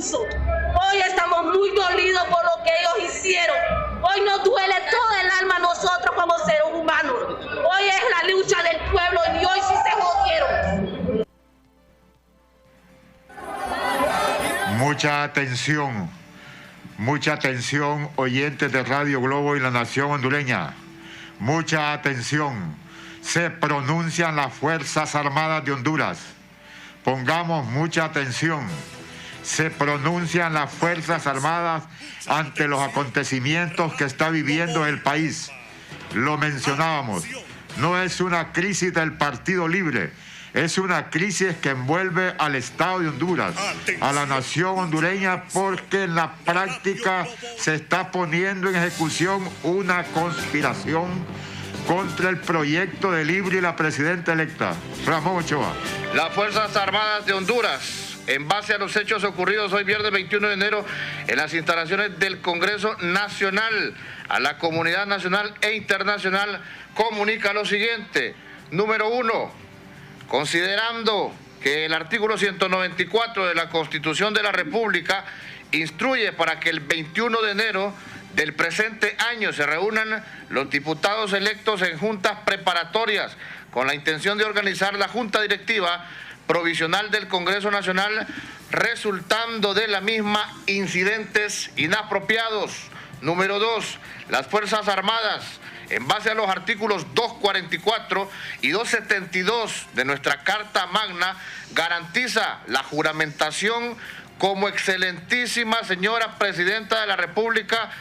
Hoy estamos muy dolidos por lo que ellos hicieron. Hoy nos duele todo el alma a nosotros como seres humanos. Hoy es la lucha del pueblo y hoy sí se jodieron. Mucha atención, oyentes de Radio Globo y la Nación Hondureña. Mucha atención. Se pronuncian las Fuerzas Armadas de Honduras. Pongamos mucha atención. Se pronuncian las Fuerzas Armadas ante los acontecimientos que está viviendo el país. Lo mencionábamos, no es una crisis del Partido Libre, es una crisis que envuelve al Estado de Honduras, a la nación hondureña, porque en la práctica se está poniendo en ejecución una conspiración contra el proyecto de Libre y la presidenta electa. Ramón Ochoa. Las Fuerzas Armadas de Honduras, en base a los hechos ocurridos hoy viernes 21 de enero en las instalaciones del Congreso Nacional, a la comunidad nacional e internacional, comunica lo siguiente. Número 1, considerando que el artículo 194 de la Constitución de la República instruye para que el 21 de enero del presente año se reúnan los diputados electos en juntas preparatorias con la intención de organizar la Junta Directiva Provisional del Congreso Nacional, resultando de la misma incidentes inapropiados. Número 2, las Fuerzas Armadas, en base a los artículos 244 y 272 de nuestra Carta Magna, garantiza la juramentación como excelentísima señora Presidenta de la República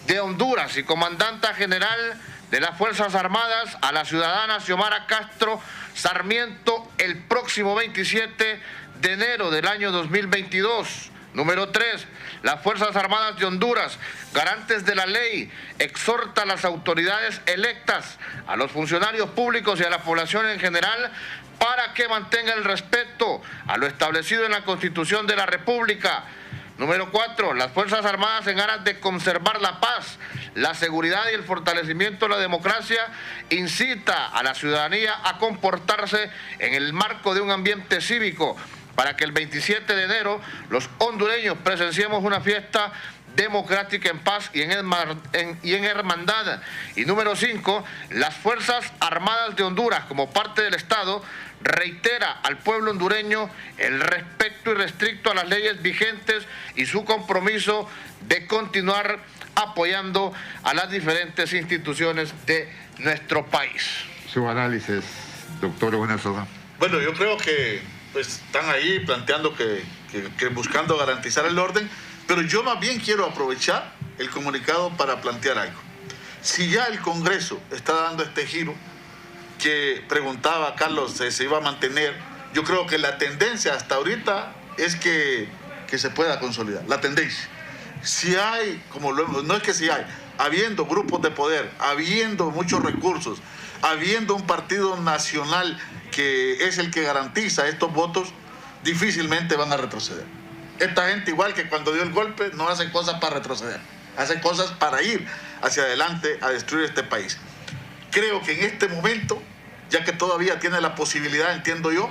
de Honduras y Comandanta General de las Fuerzas Armadas a la ciudadana Xiomara Castro Sarmiento el próximo 27 de enero del año 2022. Número 3, las Fuerzas Armadas de Honduras, garantes de la ley, exhorta a las autoridades electas, a los funcionarios públicos y a la población en general para que mantenga el respeto a lo establecido en la Constitución de la República. Número 4, las Fuerzas Armadas, en aras de conservar la paz, la seguridad y el fortalecimiento de la democracia, incita a la ciudadanía a comportarse en el marco de un ambiente cívico para que el 27 de enero los hondureños presenciemos una fiesta democrática, en paz y en hermandad. Y número 5, las Fuerzas Armadas de Honduras, como parte del Estado, reitera al pueblo hondureño el respeto irrestricto a las leyes vigentes y su compromiso de continuar apoyando a las diferentes instituciones de nuestro país. Su análisis, doctor Eugenio Sosa. Bueno, yo creo que pues, están ahí planteando que buscando garantizar el orden, pero yo más bien quiero aprovechar el comunicado para plantear algo. Si ya el Congreso está dando este giro que preguntaba Carlos se iba a mantener, yo creo que la tendencia hasta ahorita es que se pueda consolidar, la tendencia. Si hay, no es que si hay, habiendo grupos de poder, habiendo muchos recursos, habiendo un partido nacional que es el que garantiza estos votos, difícilmente van a retroceder. Esta gente, igual que cuando dio el golpe, no hace cosas para retroceder, hace cosas para ir hacia adelante a destruir este país. Creo que en este momento, ya que todavía tiene la posibilidad, entiendo yo,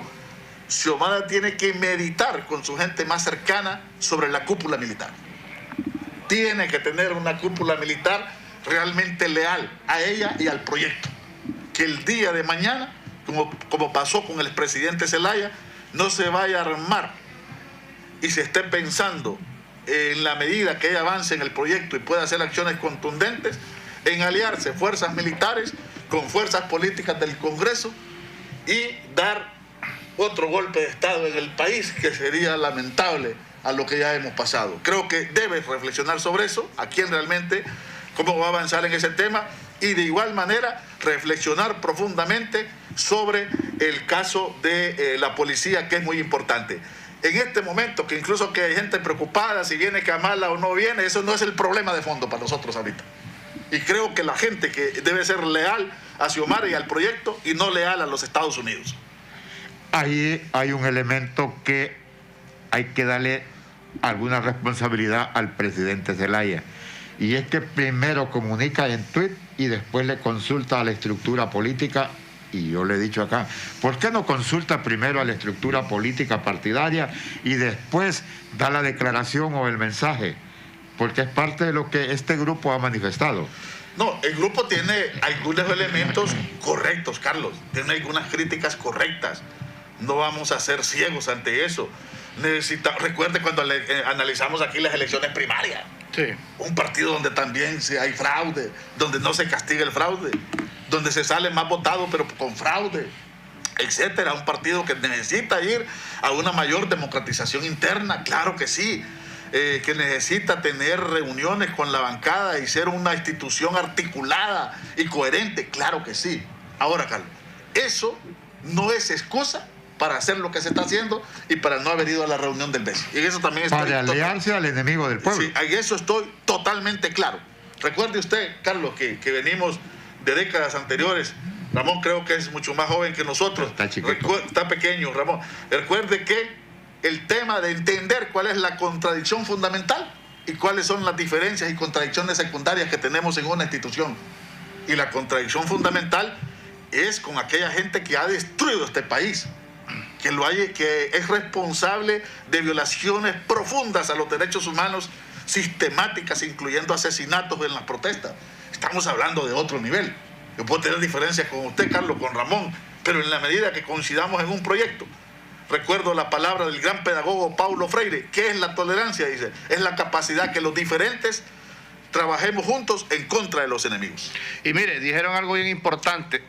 Xiomara tiene que meditar con su gente más cercana sobre la cúpula militar. Tiene que tener una cúpula militar realmente leal a ella y al proyecto. Que el día de mañana, como pasó con el expresidente Zelaya, no se vaya a armar y se esté pensando en la medida que ella avance en el proyecto y pueda hacer acciones contundentes, en aliarse fuerzas militares con fuerzas políticas del Congreso y dar otro golpe de Estado en el país, que sería lamentable a lo que ya hemos pasado. Creo que debes reflexionar sobre eso, a quién realmente, cómo va a avanzar en ese tema, y de igual manera reflexionar profundamente sobre el caso de la policía, que es muy importante. En este momento, que incluso que hay gente preocupada si viene Kamala o no viene, eso no es el problema de fondo para nosotros ahorita. Y creo que la gente que debe ser leal a Xiomara y al proyecto y no leal a los Estados Unidos. Ahí hay un elemento que hay que darle alguna responsabilidad al presidente Zelaya, y es que primero comunica en tweet y después le consulta a la estructura política. Y yo le he dicho acá, ¿por qué no consulta primero a la estructura política partidaria y después da la declaración o el mensaje? Porque es parte de lo que este grupo ha manifestado. No, el grupo tiene algunos elementos correctos, Carlos. Tiene algunas críticas correctas. No vamos a ser ciegos ante eso. Recuerde cuando analizamos aquí las elecciones primarias. Sí. Un partido donde también hay fraude, donde no se castiga el fraude, donde se sale más votado pero con fraude, etcétera. Un partido que necesita ir a una mayor democratización interna, claro que sí. Que necesita tener reuniones con la bancada y ser una institución articulada y coherente, claro que sí. Ahora, Carlos, eso no es excusa para hacer lo que se está haciendo y para no haber ido a la reunión del BES. Y eso también para aliarse al enemigo del pueblo. Sí, en eso estoy totalmente claro. Recuerde usted, Carlos, que venimos de décadas anteriores. Ramón creo que es mucho más joven que nosotros. Está pequeño, Ramón. Recuerde que el tema de entender cuál es la contradicción fundamental y cuáles son las diferencias y contradicciones secundarias que tenemos en una institución. Y la contradicción fundamental es con aquella gente que ha destruido este país, que es responsable de violaciones profundas a los derechos humanos, sistemáticas, incluyendo asesinatos en las protestas. Estamos hablando de otro nivel. Yo puedo tener diferencias con usted, Carlos, con Ramón, pero en la medida que coincidamos en un proyecto. Recuerdo la palabra del gran pedagogo Paulo Freire. ¿Qué es la tolerancia? Dice, es la capacidad que los diferentes trabajemos juntos en contra de los enemigos. Y mire, dijeron algo bien importante,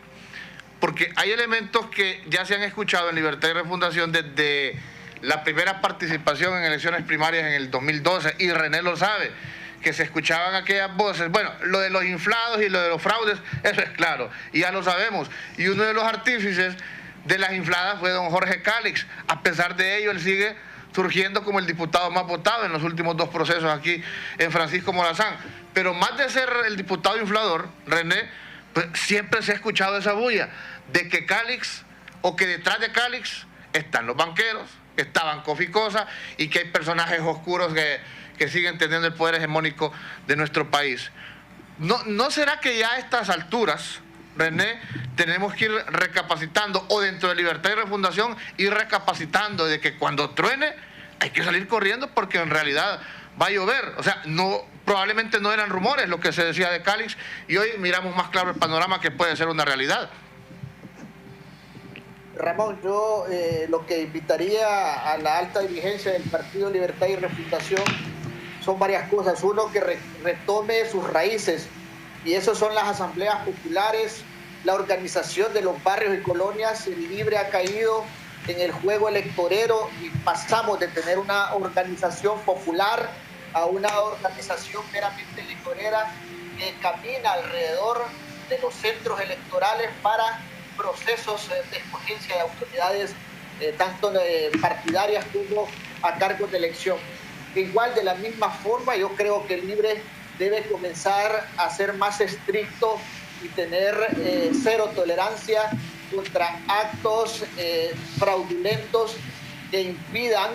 porque hay elementos que ya se han escuchado en Libertad y Refundación desde la primera participación en elecciones primarias en el 2012, y René lo sabe, que se escuchaban aquellas voces. Bueno, lo de los inflados y lo de los fraudes, eso es claro, y ya lo sabemos. Y uno de los artífices de las infladas fue don Jorge Cálix. A pesar de ello, él sigue surgiendo como el diputado más votado en los últimos 2 procesos aquí en Francisco Morazán. Pero más de ser el diputado inflador, René, pues siempre se ha escuchado esa bulla de que Cálix, o que detrás de Cálix están los banqueros, está Banco Ficosa, y que hay personajes oscuros que siguen teniendo el poder hegemónico de nuestro país. ¿No será que ya a estas alturas, René, tenemos que ir recapacitando, o dentro de Libertad y Refundación ir recapacitando de que cuando truene hay que salir corriendo, porque en realidad va a llover. O sea, probablemente no eran rumores lo que se decía de Calix, y hoy miramos más claro el panorama que puede ser una realidad. Ramón, yo lo que invitaría a la alta dirigencia del Partido Libertad y Refundación son varias cosas. Uno, que retome sus raíces, y eso son las asambleas populares, la organización de los barrios y colonias. El Libre ha caído en el juego electorero y pasamos de tener una organización popular a una organización meramente electorera que camina alrededor de los centros electorales para procesos de escogencia de autoridades, tanto partidarias como a cargos de elección. Igual, de la misma forma, yo creo que el Libre debe comenzar a ser más estricto y tener cero tolerancia contra actos fraudulentos que impidan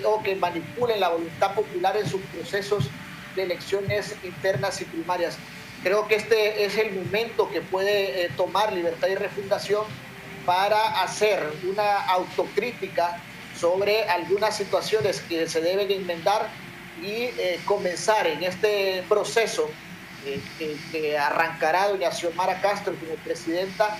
o que manipulen la voluntad popular en sus procesos de elecciones internas y primarias. Creo que este es el momento que puede tomar Libertad y Refundación para hacer una autocrítica sobre algunas situaciones que se deben enmendar y comenzar en este proceso que arrancará doña Xiomara Castro como presidenta,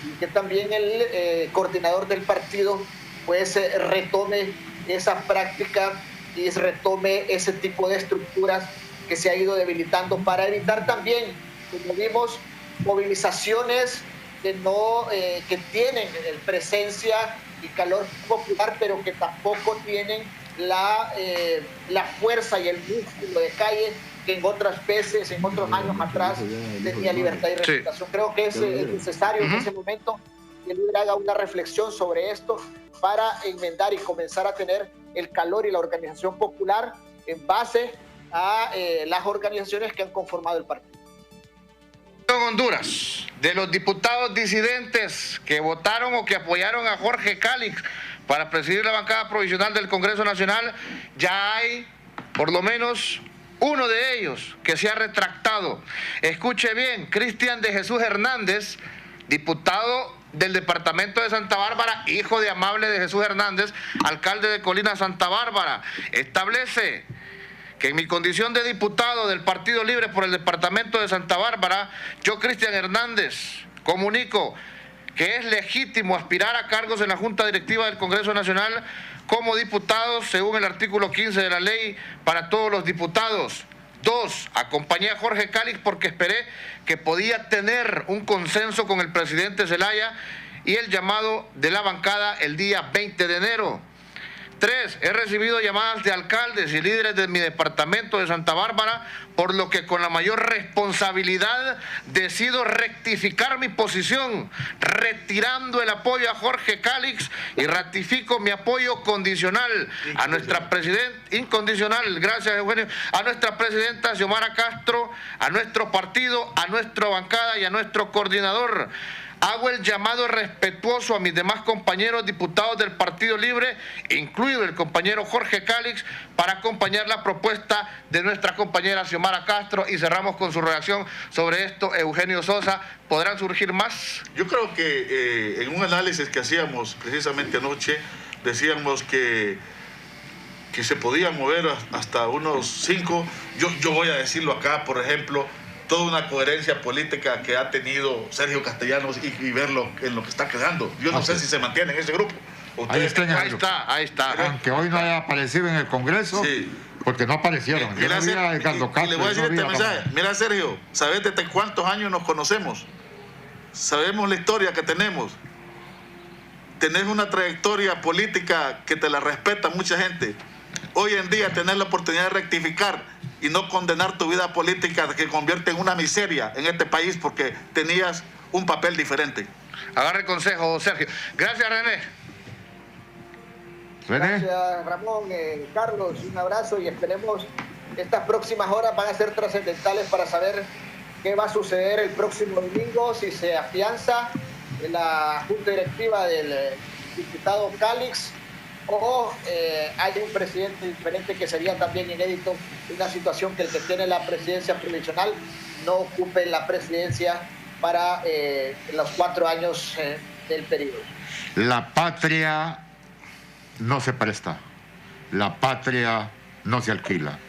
y que también el coordinador del partido pues retome esa práctica y retome ese tipo de estructuras que se ha ido debilitando, para evitar también, como vimos, movilizaciones que tienen presencia y calor popular, pero que tampoco tienen la fuerza y el músculo de calle que en otras veces, en otros años atrás, tenía Libertad y Refundación. Sí. Creo que es necesario en ese momento que el Libre haga una reflexión sobre esto para enmendar y comenzar a tener el calor y la organización popular en base a las organizaciones que han conformado el partido. En Honduras, de los diputados disidentes que votaron o que apoyaron a Jorge Calix para presidir la bancada provisional del Congreso Nacional, ya hay por lo menos uno de ellos que se ha retractado. Escuche bien, Cristian de Jesús Hernández, diputado del departamento de Santa Bárbara, hijo de Amable de Jesús Hernández, alcalde de Colina Santa Bárbara, establece que en mi condición de diputado del Partido Libre por el departamento de Santa Bárbara, yo, Cristian Hernández, comunico que es legítimo aspirar a cargos en la Junta Directiva del Congreso Nacional como diputado según el artículo 15 de la ley para todos los diputados. 2. Acompañé a Jorge Calix porque esperé que podía tener un consenso con el presidente Zelaya y el llamado de la bancada el día 20 de enero. 3. He recibido llamadas de alcaldes y líderes de mi departamento de Santa Bárbara, por lo que con la mayor responsabilidad decido rectificar mi posición, retirando el apoyo a Jorge Calix, y ratifico mi apoyo condicional a nuestra presidenta, incondicional, gracias Eugenio, a nuestra presidenta Xiomara Castro, a nuestro partido, a nuestra bancada y a nuestro coordinador. Hago el llamado respetuoso a mis demás compañeros diputados del Partido Libre, incluido el compañero Jorge Calix, para acompañar la propuesta de nuestra compañera Xiomara Castro. Y cerramos con su reacción sobre esto, Eugenio Sosa. ¿Podrán surgir más? Yo creo que en un análisis que hacíamos precisamente anoche, decíamos que se podían mover hasta unos 5. Yo voy a decirlo acá, por ejemplo, toda una coherencia política que ha tenido Sergio Castellanos y verlo en lo que está quedando. Yo no sé si se mantiene en ese grupo. Ahí está. Aunque hoy no haya aparecido en el Congreso, sí, porque no aparecieron. Y le voy a decir este mensaje. Mira, Sergio, ¿sabes desde cuántos años nos conocemos? Sabemos la historia que tenemos. Tenés una trayectoria política que te la respeta mucha gente. Hoy en día tener la oportunidad de rectificar y no condenar tu vida política que convierte en una miseria en este país porque tenías un papel diferente. Agarre consejo, Sergio. Gracias, René. Gracias, Ramón, Carlos, un abrazo, y esperemos que estas próximas horas van a ser trascendentales para saber qué va a suceder el próximo domingo, si se afianza en la junta directiva del diputado Calix, o hay un presidente diferente, que sería también inédito, una situación que el que tiene la presidencia provisional no ocupe la presidencia para los 4 años del periodo. La patria no se presta, la patria no se alquila.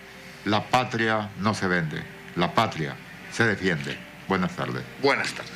la patria no se vende, la patria se defiende. Buenas tardes. Buenas tardes.